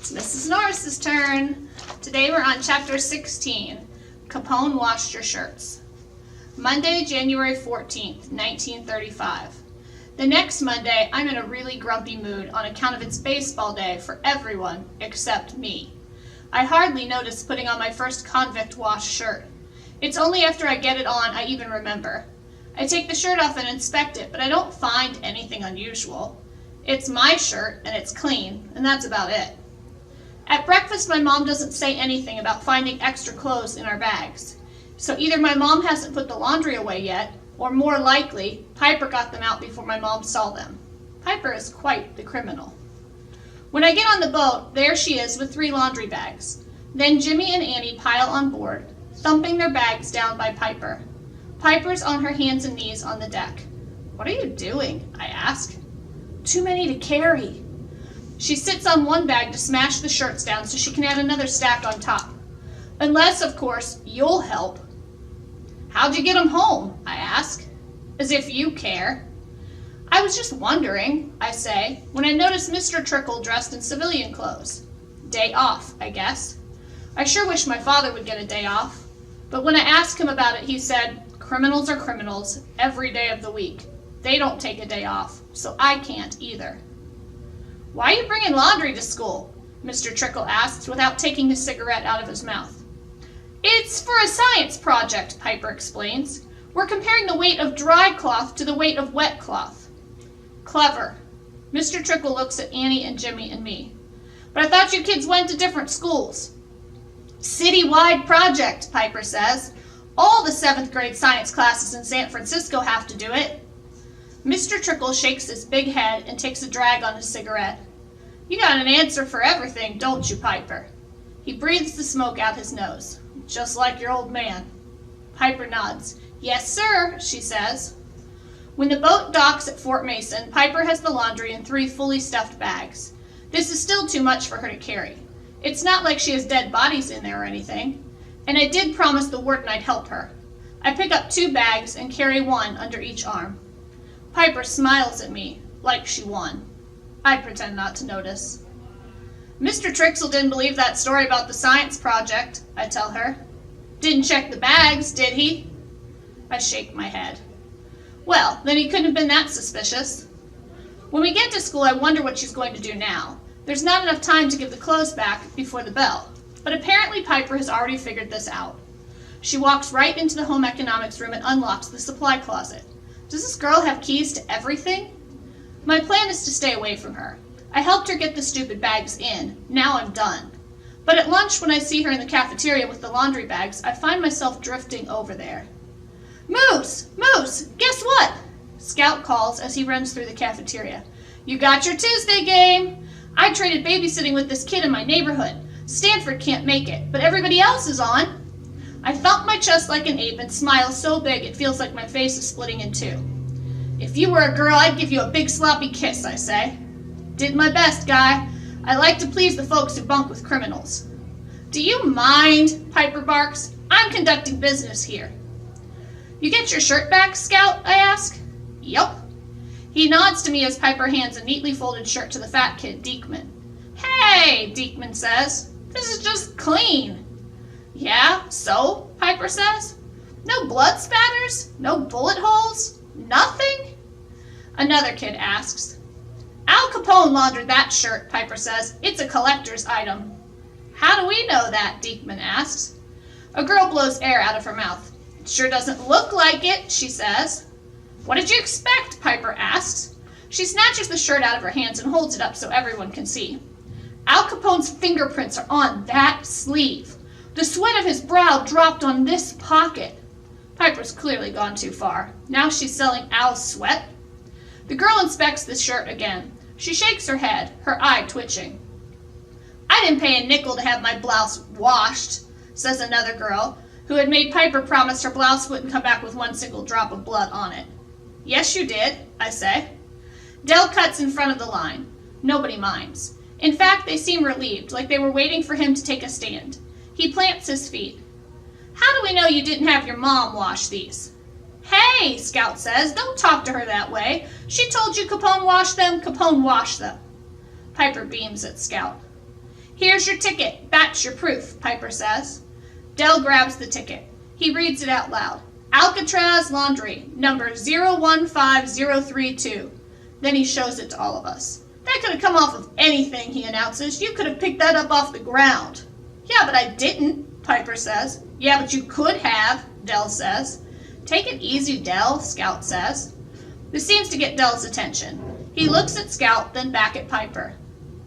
It's Mrs. Norris's turn. Today we're on Chapter 16, Capone Washed Your Shirts. Monday, January 14th, 1935. The next Monday, I'm in a really grumpy mood on account of it's baseball day for everyone except me. I hardly notice putting on my first convict wash shirt. It's only after I get it on I even remember. I take the shirt off and inspect it, but I don't find anything unusual. It's my shirt and it's clean, and that's about it. At breakfast, my mom doesn't say anything about finding extra clothes in our bags. So either my mom hasn't put the laundry away yet, or more likely, Piper got them out before my mom saw them. Piper is quite the criminal. When I get on the boat, there she is with 3 laundry bags. Then Jimmy and Annie pile on board, thumping their bags down by Piper. Piper's on her hands and knees on the deck. "What are you doing?" I ask. "Too many to carry." She sits on one bag to smash the shirts down so she can add another stack on top. Unless, of course, you'll help. "How'd you get them home?" I ask. As if you care. "I was just wondering," I say, when I notice Mr. Trickle dressed in civilian clothes. Day off, I guess. I sure wish my father would get a day off. But when I asked him about it, he said, criminals are criminals every day of the week. They don't take a day off, so I can't either. "Why are you bringing laundry to school?" Mr. Trickle asks without taking his cigarette out of his mouth. "It's for a science project," Piper explains. "We're comparing the weight of dry cloth to the weight of wet cloth." Clever. Mr. Trickle looks at Annie and Jimmy and me. "But I thought you kids went to different schools." "City-wide project," Piper says. "All the 7th grade science classes in San Francisco have to do it." Mr. Trickle shakes his big head and takes a drag on his cigarette. "You got an answer for everything, don't you, Piper?" He breathes the smoke out his nose. "Just like your old man." Piper nods. "Yes, sir," she says. When the boat docks at Fort Mason, Piper has the laundry in 3 fully stuffed bags. This is still too much for her to carry. It's not like she has dead bodies in there or anything. And I did promise the warden I'd help her. I pick up 2 bags and carry 1 under each arm. Piper smiles at me, like she won. I pretend not to notice. "Mr. Trixle didn't believe that story about the science project," I tell her. "Didn't check the bags, did he?" I shake my head. "Well, then he couldn't have been that suspicious." When we get to school, I wonder what she's going to do now. There's not enough time to give the clothes back before the bell, but apparently Piper has already figured this out. She walks right into the home economics room and unlocks the supply closet. Does this girl have keys to everything? My plan is to stay away from her. I helped her get the stupid bags in. Now I'm done. But at lunch, when I see her in the cafeteria with the laundry bags, I find myself drifting over there. "Moose! Moose! Guess what?" Scout calls as he runs through the cafeteria. "You got your Tuesday game! I traded babysitting with this kid in my neighborhood. Stanford can't make it, but everybody else is on." I thump my chest like an ape and smile so big it feels like my face is splitting in 2. "If you were a girl, I'd give you a big sloppy kiss," I say. "Did my best, guy. I like to please the folks who bunk with criminals." "Do you mind?" Piper barks. "I'm conducting business here." "You get your shirt back, Scout?" I ask. "Yup." He nods to me as Piper hands a neatly folded shirt to the fat kid, Deekman. "Hey," Deekman says. "This is just clean." "Yeah, so?" Piper says. "No blood spatters? No bullet holes? Nothing?" Another kid asks. "Al Capone laundered that shirt," Piper says. "It's a collector's item." "How do we know that?" Deekman asks. A girl blows air out of her mouth. "It sure doesn't look like it," she says. "What did you expect?" Piper asks. She snatches the shirt out of her hands and holds it up so everyone can see. "Al Capone's fingerprints are on that sleeve. The sweat of his brow dropped on this pocket." Piper's clearly gone too far. Now she's selling Al's sweat. The girl inspects the shirt again. She shakes her head, her eye twitching. "I didn't pay a nickel to have my blouse washed," says another girl, who had made Piper promise her blouse wouldn't come back with 1 single drop of blood on it. "Yes, you did," I say. Dell cuts in front of the line. Nobody minds. In fact, they seem relieved, like they were waiting for him to take a stand. He plants his feet. "How do we know you didn't have your mom wash these?" "Hey," Scout says, "don't talk to her that way. She told you Capone washed them, Capone washed them." Piper beams at Scout. Here's your ticket. That's your proof, Piper says. Del grabs the ticket. He reads it out loud. Alcatraz Laundry, number 015032. Then he shows it to all of us. That could have come off of anything, he announces. You could have picked that up off the ground. Yeah, but I didn't, Piper says. Yeah, but you could have, Del says. Take it easy, Del, Scout says. This seems to get Del's attention. He looks at Scout, then back at Piper.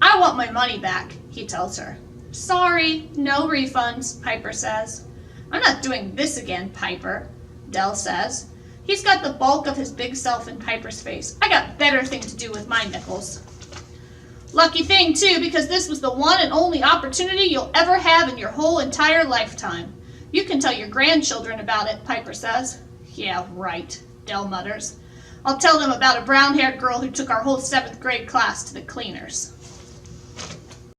I want my money back, he tells her. Sorry, no refunds, Piper says. I'm not doing this again, Piper, Del says. He's got the bulk of his big self in Piper's face. I got better things to do with my nickels. Lucky thing, too, because this was the one and only opportunity you'll ever have in your whole entire lifetime. You can tell your grandchildren about it, Piper says. Yeah, right, Del mutters. I'll tell them about a brown-haired girl who took our whole 7th grade class to the cleaners.